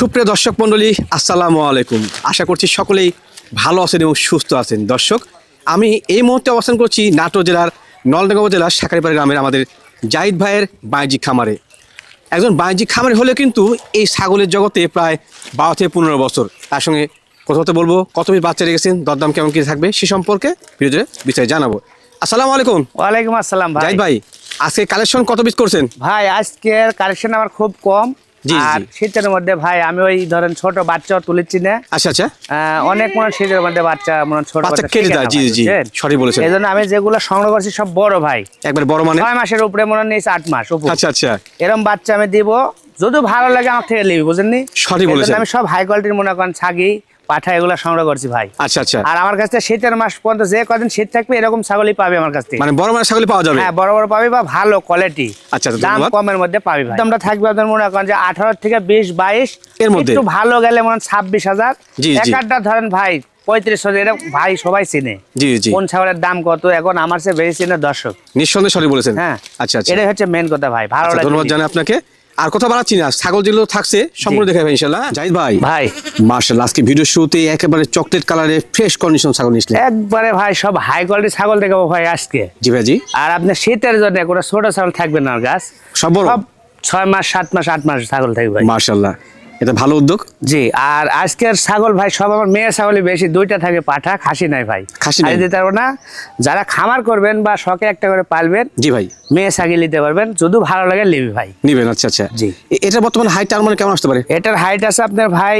সুপ্রিয় দর্শক মণ্ডলী, আসসালামু আলাইকুম। আশা করছি সকলেই ভালো আছেন এবং সুস্থ আছেন। দর্শক, আমি এই মুহূর্তে অবস্থান করছি নাটোর জেলার নলডাঙ্গা উপজেলার শাঁখারীপাড়া গ্রামের আমাদের জাহিদ ভাইয়ের বাণিজ্যিক খামারে। একজন বাণিজ্যিক খামারে হলে কিন্তু এই ছাগলের জগতে প্রায় 12 থেকে 15 বছর। তার সঙ্গে কথা বলতে বলবো কত পিস বাচ্চা রেখেছেন, দরদাম কেমন কি থাকবে সে সম্পর্কে ভিডিওতে বিস্তারিত জানাবো। আসসালামু আলাইকুম। ওয়ালাইকুম আসসালাম ভাই। জাহিদ ভাই, আজকে কালেকশন কত পিস করছেন? ভাই আজকের কালেকশন আমার খুব কম। জি, আর শীতের মধ্যে ভাই আমি ওই ধরেন ছোট বাচ্চা তুলেছি না। আচ্ছা আচ্ছা, অনেক মনে শীতের মধ্যে বাচ্চা মনে ছোট বাচ্চা কেটে দেয়। জি জি, সঠিক বলেছেন। এই জন্য আমি যেগুলো সংগ্রহ করছি সব বড় ভাই, একবার বড় মানে 6 মাসের উপরে মনে নিয়েছে 8 মাস উপরে। আচ্ছা আচ্ছা, এরকম বাচ্চা আমি দিব, যদি ভালো লাগে আমার থেকে নিবি, বুঝেননি? সঠিক বলেছেন। আমি সব হাই কোয়ালিটির মনে করেন ছাগি পাঠা এগুলো সংগ্রহ করছি ভাই। আচ্ছা আচ্ছা, আর আমার কাছ থেকে শীতের মাস পর্যন্ত যে কদিন শীত থাকবে এরকম ছাগলই পাবে আমার কাছ থেকে। মানে বড় মানের ছাগলই পাওয়া যাবে? হ্যাঁ, বড় বড় পাবি বা ভালো কোয়ালিটি। আচ্ছা, দাম কমের মধ্যে পাবি ভাই। দামটা থাকবে আপনার মনে করেন যে 18 থেকে 20-22 এর মধ্যে। একটু ভালো গেলে মনে 26,000। জি জি, একটা ধরেন ভাই 3500, এটা ভাই সবাই চিনে। জি জি, কোন ছাগলের দাম কত এখন আমার চেয়ে বেশি চিনে দর্শক। নিঃসন্দেহে সঠিক বলেছেন। হ্যাঁ আচ্ছা আচ্ছা, এটাই হচ্ছে মেন কথা ভাই। ভালো লাগে। ধন্যবাদ জানাই আপনাকে। আর কথা বাড়াচ্ছি না, ছাগল যেগুলো থাকছে সম্পূর্ণ দেখাবেন ইনশাআল্লাহ। জাহিদ ভাই, ভাই মাশাআল্লাহ, আজকে ভিডিও শুরুতে একেবারে চকলেট কালারে ফ্রেশ কন্ডিশন ছাগল নিয়েছিলেন। একবারে ভাই সব হাই কোয়ালিটি ছাগল দেখাবো ভাই আজকে। জি ভাই জি। আর আপনার শীতের জন্য কোনো ছোট ছাগল থাকবে না গাছ, সব বড়? সব 6 মাস 7 মাস 8 মাস ছাগল থাকবে ভাই। মাশাআল্লাহ, এটা ভালো উদ্যোগ। জি, আর আজকের ছাগল ভাই সব আমার মেয়ে ছাগলই বেশি, 2টা থাকে পাঠা, খাসি নাই ভাই। খাসি নাই দিতে পারবো না। যারা খামার করবেন বা শখে একটা করে পালবেন, জি ভাই, মেয়ে ছাগল নিতে পারবেন, যদি ভালো লাগে নিবি ভাই, নিবেন। আচ্ছা আচ্ছা, জি। এটা বর্তমানে হাইট আর মানে কেমন আসতে পারে? এটার হাইট আছে আপনার ভাই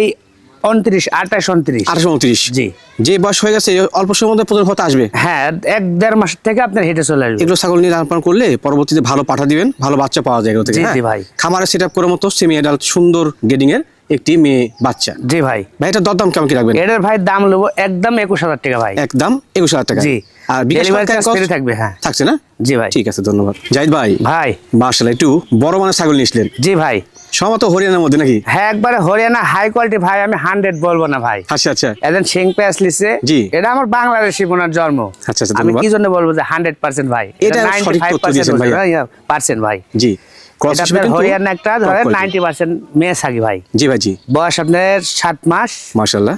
29, 28, 29। 28, 29। জি, যে বয়স হয়ে গেছে অল্প সময়ের মধ্যে প্রথম কথা আসবে। হ্যাঁ 1-1.5 মাস থেকে আপনার হেঁটে চলে আসবে। এগুলো ছাগল নিয়ে লালন পালন করলে পরবর্তীতে ভালো পাঠা দিবেন, ভালো বাচ্চা পাওয়া যায় এগুলো থেকে। জি হ্যাঁ? জি ভাই। খামারে সেট আপ করার মতো সেমি অ্যাডাল্ট সুন্দর গেডিং এর একটি মেয়ে বাচ্চা। জি ভাই। ভাই এটা দরদাম কেমন কি রাখবেন? এটার ভাই দাম নেবো একদম 21,000 টাকা ভাই। একদম 21,000 টাকা। জি। আর বিকাশ ডেলিভারি চার্জ ফ্রি থাকবে। হ্যাঁ থাকছে না? জি ভাই। ঠিক আছে, ধন্যবাদ জাহিদ ভাই। ভাই মাশাআল্লাহ, একটু বড় মানের ছাগল নিয়েছিলেন। জি ভাই। সম্ভবত হরিয়ানার মধ্যে নাকি? হ্যাঁ একবারে হরিয়ানা হাই কোয়ালিটি ভাই, আমি 100 বলবো না ভাই। আচ্ছা আচ্ছা, একজন সিং প্যাস লিছে। জি। এটা আমার বাংলাদেশি বোনার জন্ম। আচ্ছা আচ্ছা, আমি ধন্যবাদ। কি জন্য বলবো যে 100% ভাই? এটা সঠিক তথ্য দিয়েছেন ভাই। 95% ভাই। জি, ক্রস এটা আপনার হরিয়ানা একটা ধরেন 90% মেয়ে ছাগি ভাই। জি ভাই জি। বয়স আপনার 7 মাস। মাশাআল্লাহ,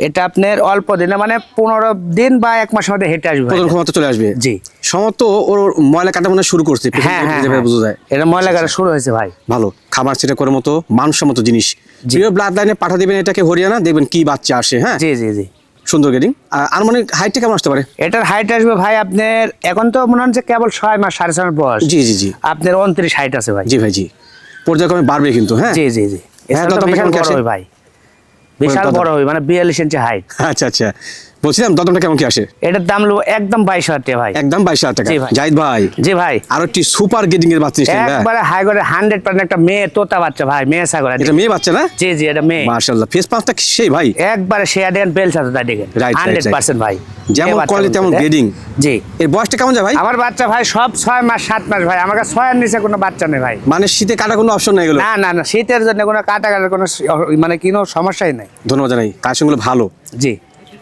এটা আপনার অল্প দিনে মানে 15 দিন বা 1 মাসের মধ্যে হেঁটে আসবে। প্রথম ক্ষমতা চলে আসবে। জি। সম্ভবত ওর ময়লা কাটা মনে শুরু করছে। হ্যাঁ হ্যাঁ, বোঝা যায় এটা ময়লা কাটা শুরু হয়েছে ভাই। ভালো খাবার সেটা করার মতো মানসম্মত জিনিস। প্রিয় ব্লাড লাইনে পাঠা দিবেন এটাকে হরিয়ানা, দেখবেন কি বাচ্চা আসে। হ্যাঁ জি জি জি, সুন্দর গেডিং। আর মানে হাইটটা কেমন আসতে পারে? এটার হাইট আসবে ভাই আপনার, এখন তো মনে হচ্ছে কেবল 6 মাস 6.5 মাস বয়স। জি জি জি, আপনার 29 হাইট আছে ভাই। জি ভাই জি। পর্যায়ক্রমে বাড়বে কিন্তু। হ্যাঁ জি জি জি, হ্যাঁ, এটা তো দরদামটা বিশাল কেমন কি বড় আসে? হয় ভাই, বিশাল বড় হয়, মানে 42 ইঞ্চি হাইট। আচ্ছা আচ্ছা, বলছিলাম দরদামটা কেমন কি আসে? এটার দাম নেবো একদম 22,000 টাকা ভাই। একদম 22,000 টাকা। জি ভাই। জাহিদ ভাই, জি ভাই। আর একটি সুপার গেডিং এর বাচ্চা নিয়েছিলেন। একবারে হাই করে 100% একটা মেয়ে তোতা বাচ্চা ভাই, মেয়ে ছাগল। এটা মেয়ে বাচ্চা না? জি জি, এটা মেয়ে। মাশাআল্লাহ, ফেস পাঁচটা সেই ভাই একবারে শেয়ার দেন বেল সাথে তাই দেখেন। রাইট, 100% ভাই। যেমন মেয়ে বাচ্চা কোয়ালিটি তেমন বলতে। গেডিং। জি। এর বয়সটা কেমন যায় ভাই? আমার বাচ্চা ভাই সব 6 মাস 7 মাস ভাই, আমার কাছে 6 এর নিচে কোনো বাচ্চা নেই ভাই। মানে শীতে কাটা কোনো অপশন নাই এগুলো? না না না, শীতের জন্য কোনো কাটার কোনো মানে কোনো সমস্যাই নাই। ধন্যবাদ জানাই, কালেকশনগুলো ভালো। জি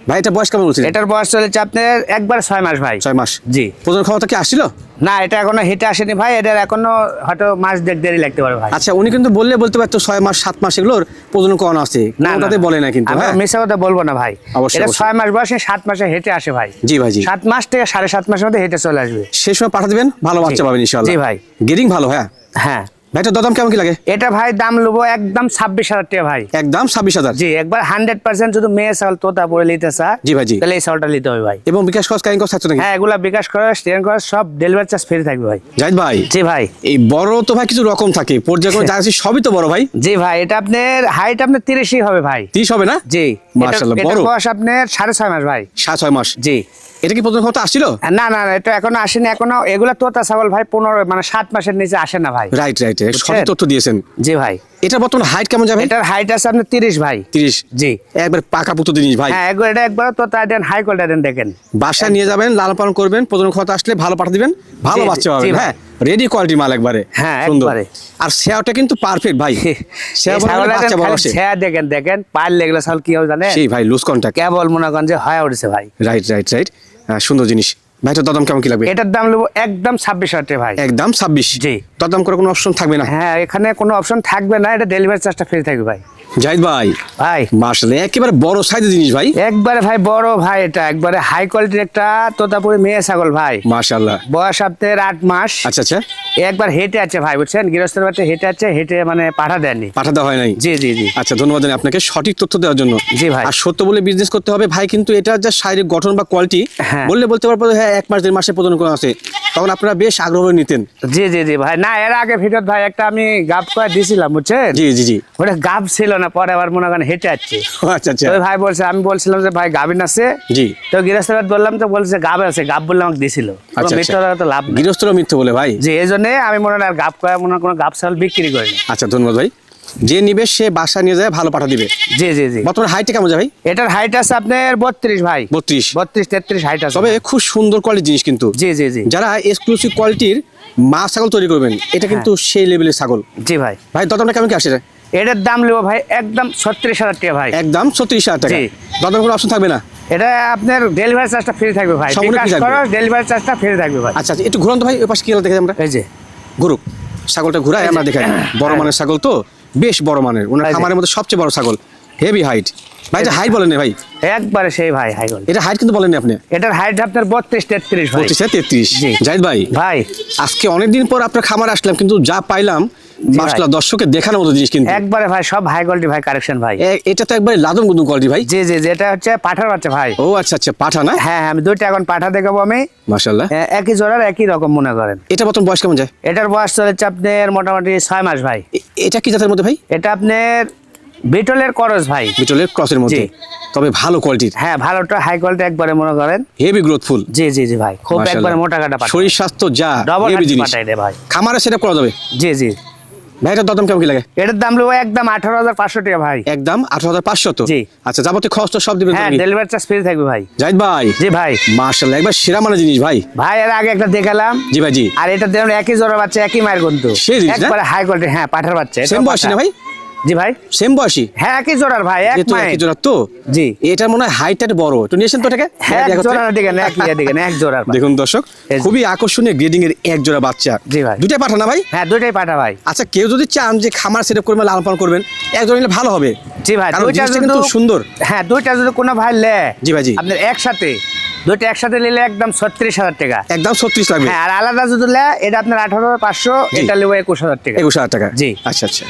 ভাই এটা বয়স কেমন বলছেন? এটার বয়স চলেছে আপনার একবার 6 মাস ভাই। 6 মাস। জি। প্রজন ক্ষমতা কি আসছিল? না, এটা এখনো হেঁটে আসেনি ভাই, এটার এখনো হয়তো মাস দেরি লাগতে পারে ভাই। আচ্ছা, উনি কিন্তু বলতে পারতো 6 মাস 7 মাস এগুলোর প্রজনন করানো আছে, না ওটাতে বলে না কিন্তু। আমি হ্যাঁ মিথ্যা কথা বলবো না ভাই। অবশ্যই, এটা অবশ্যই। 6 মাস বয়সে 7 মাসে হেঁটে আসে ভাই। জি ভাই জি। 7 মাস থেকে 7.5 মাসের মধ্যে হেঁটে চলে আসবে। সেই সময় পাঠা দিবেন, ভালো বাচ্চা পাবেন ইনশাআল্লাহ। জি ভাই। গেডিং ভালো। হ্যাঁ হ্যাঁ ভাই, এটা দাম কেমন কি লাগে? এটা ভাই দাম নেবো একদম 26,000 টাকা ভাই। একদম 26,000। জি, একবার 100% যদি মেয়ে ছাগল তোতা পরে নিতে চায়, জি ভাই জি। তাহলে এই ছাগলটা নিতে হবে ভাই। এবং বিকাশ খরচ কাইং খরচ থাকছে নাকি? হ্যাঁ, এগুলা বিকাশ করে স্টেন করে সব ডেলিভারি চার্জ ফ্রি থাকবে ভাই। জাহিদ ভাই, জি ভাই। এই বড় তো ভাই কিছু রকম থাকে, পর্যায়ক্রমে যা আছে সবই তো বড় ভাই। জি ভাই, এটা আপনার হাইট আপনার 30ই হবে ভাই। 30 হবে না? জি। মাশাআল্লাহ, এটা বড়। বয়স আপনার 6.5 মাস ভাই। 7-6 মাস। জি। এটা কি প্রজন ক্ষমতা আসছিল? না না না, এটা এখনো আসেনি। এখনো এগুলা তোতা ছাগল ভাই 15 মানে 7 মাসের নিচে আসে না ভাই। রাইট রাইট, সঠিক তথ্য দিয়েছেন। জি ভাই। এটা বর্তমানে হাইট কেমন যাবে? এটার হাইট আছে আপনার 30 ভাই। 30। জি। একবার পাকা পুতো জিনিস ভাই। হ্যাঁ, এটা একবার তোতা দেন, হাই কোয়ালিটি দেন, দেখেন। বাসায় নিয়ে যাবেন, লালন পালন করবেন, প্রজন ক্ষমতা আসলে ভালো পাঠা দিবেন, ভালো জি, বাচ্চা জি পাবেন। ভাই। হ্যাঁ, রেডি কোয়ালিটি মাল একবারে। হ্যাঁ, সুন্দর। একবারে। আর সেওটা কিন্তু পারফেক্ট ভাই। সেও বলে বাচ্চা বড় আসে। ছেয়া দেখেন দেখেন, পাল লেগলে ছাগল কি হবে জানেন? সেই ভাই লুজ কন্টাক্ট। কেবল মনে করেন যে হয়ে উঠেছে ভাই। রাইট রাইট রাইট, সুন্দর জিনিস। ভাই এটা দরদাম কেমন কি লাগবে? এটার দাম নেবো একদম 26,000 টাকা ভাই। একদম 26। জি। দরদাম করে কোনো অপশন থাকবে না? হ্যাঁ, এখানে কোনো অপশন থাকবে না, এটা ডেলিভারি চার্জটা ফ্রি থাকবে ভাই। জাহিদ ভাই ভাই মাশাআল্লাহ একেবারে বড় সাইজের জিনিস ভাই। একবারে ভাই বড় ভাই, এটা একবারে হাই কোয়ালিটির একটা তোতাপুরি মেয়ে ছাগল ভাই। মাশাআল্লাহ। বয়স আপনার 8 মাস। আচ্ছা আচ্ছা। একবার হেঁটে আছে ভাই, বুঝছেন, গৃহস্থের বাড়িতে হেঁটে আছে, হেঁটে মানে পাঠা দেয়নি। পাঠাতে হয় নাই? জি জি জি। আচ্ছা ধন্যবাদ জানাই আপনাকে সঠিক তথ্য দেওয়ার জন্য। জি ভাই। আর সত্য বলে বিজনেস করতে হবে ভাই, কিন্তু এটা যা শারীরিক গঠন বা কোয়ালিটি হ্যাঁ। বলতে পারবো হ্যাঁ 1 মাস 1.5 মাসে প্রজনন করা আছে, তখন আপনারা বেশ আগ্রহ নিতেন। জি জি জি ভাই। না, এর আগে ভিডিও ভাই একটা আমি গাব করে দিছিলাম, বুঝছেন। জি জি জি। ওটা গাব ছিল না, পরে আবার মনে করেন হেঁটে আসছে। আচ্ছা আচ্ছা। তো ভাই বলছে, আমি বলছিলাম যে ভাই গাবিন আছে। জি। তো গৃহস্থের বাড়ি বললাম, তো বলছে গাব আছে, গাব বললে আমাকে দিছিল। আচ্ছা মিথ্যা কথা তো লাভ নেই। গৃহস্থরা মিথ্যে বলে ভাই। জি, এই জন্য আমি মনে হয় আর গাব করে মনে হয় কোনো গাব ছাগল বিক্রি করিনি। আচ্ছা ধন্যবাদ ভাই। যে নিবে সে বাসা নিয়ে যায় ভালো পাঠা দিবে। জি জি জি। বর্তমানে হাইটে কেমন যায় ভাই? এটার হাইট আছে আপনার 32 ভাই। 32 33 হাইট আছে। তবে খুব সুন্দর কোয়ালিটির জিনিস কিন্তু। জি জি জি। যারা এক্সক্লুসিভ কোয়ালিটির মা ছাগল তৈরি করবেন এটা কিন্তু সেই লেভেলের ছাগল। জি ভাই। ভাই দরদামটা কেমন কি আসে? এটার দাম নেবো ভাই একদম 36,000 টাকা ভাই। একদম 36,000 টাকা। জি। দরদাম কোনো অপশন থাকবে না? এটা আপনার ডেলিভারি চার্জটা ফ্রি থাকবে ভাই। সম্পূর্ণ free থাকবে। ডেলিভারি চার্জটা ফ্রি থাকবে ভাই। আচ্ছা আচ্ছা একটু ঘুরন্ত ভাই, ওই পাশে কি দেখে আমরা এই যে ঘুরুক ছাগলটা ঘুরাই আমরা দেখাই। বড় মানের ছাগল তো, বেশ বড় মানের, ওনার এই যে। খামারের মধ্যে সবচেয়ে বড় ছাগল, হেভি হাইট। ভাই এটা হাইট বলেন না ভাই, একবারে সেই ভাই হাই কোয়ালিটি। এটা হাইট কিন্তু বলেননি আপনি। এটার হাইট আপনার 32-33 ভাই। 32-33। জি। জাহিদ ভাই ভাই আজকে অনেকদিন পর আপনার খামারে আসলাম, কিন্তু যা পাইলাম ভাই। মাশাআল্লাহ দর্শকের দেখানোর মতো জিনিস কিন্তু। একবারে ভাই সব হাই কোয়ালিটি ভাই, কারেকশন ভাই। এটা তো একবারে লাদন গুদুন কোয়ালিটি ভাই। জি জি জি। এটা হচ্ছে পাঠার বাচ্চা ভাই। ও আচ্ছা আচ্ছা পাঠা না? হ্যাঁ, আমি দুইটা এখন পাঠা দেখাবো আমি। মাশাআল্লাহ। একই জোড়ার একই রকম মনে করেন। এটা বর্তমান বয়স কেমন যায়? এটার বয়স চলেছে আপনার মোটামুটি 6 মাস ভাই। এটা কি জাতের মধ্যে ভাই? এটা আপনার বিটলের করস ভাই। বিটলের ক্রসের মধ্যে, জি। তবে ভালো কোয়ালিটির, হ্যাঁ, ভালোটা হাই কোয়ালিটি একবারে মনে করেন। Heavy growthful. জি জি জি ভাই, খুব একবারে মোটা কাটা পাঠা। শরীর স্বাস্থ্য যা ডবল হেভি জিনিস, পাঠাই দে ভাই। খামারে সেটা করা যাবে। জি জি। ভাই এটার দরদাম কেমন কি লাগে? এটার দাম নেবো একদম 18,500 টাকা ভাই। একদম 18,500 তো? জি। আচ্ছা যাবতীয় খরচ তো সব দিবেন হ্যাঁ, আপনি? ডেলিভারি চার্জ ফ্রি থাকবে ভাই। জাহিদ ভাই জি ভাই। মাশাআল্লাহ একবার সেরা মানের জিনিস ভাই। ভাই এর আগে একটা দেখালাম। জি ভাই জি। আর এটা দেখুন একই জোড়া বাচ্চা, একই মায়ের গন্তু, সেই জিনিস না? একবারে হাই কোয়ালিটি। হ্যাঁ, পাঠার বাচ্চা। এটাও সেম বয়সী না পাঠা। ভাই? জি ভাই। সেম বয়সী? হ্যাঁ, একই জোড়ার ভাই, এক যেহেতু মায়ের। একই জোড়া তো। জি। এটার মনে হয় হাইটটা বড়, একটু নিয়েছেন তো এটাকে? হ্যাঁ, এক দেখা হচ্ছে। জোড়ার দিকে না, এক জোড়ার ভাই। দেখুন দর্শক এই যে। খুবই আকর্ষণীয় গ্রেডিং এর এক জোড়া বাচ্চা। জি ভাই। দুটাই পাঠা না ভাই? হ্যাঁ, দুইটাই পাঠা ভাই। আচ্ছা কেউ যদি চান যে খামার সেট আপ করবেন লালন পালন করবেন এক জোড়া নিলে ভালো হবে। জি ভাই। কারণ দুইটা জিনিসটা যদি কিন্তু সুন্দর। হ্যাঁ, দুইটা যদি কোনো ভাই লে, জি ভাই জি। আপনার একসাথে দুইটা একসাথে নিলে একদম 36,000 টাকা। একদম 36 লাগবে। হ্যাঁ, আর আলাদা যদি লে এটা আপনার 18,500, জি। এটা নেবো 21,000 টাকা। 21,000 টাকা। জি। আচ্ছা আচ্ছা।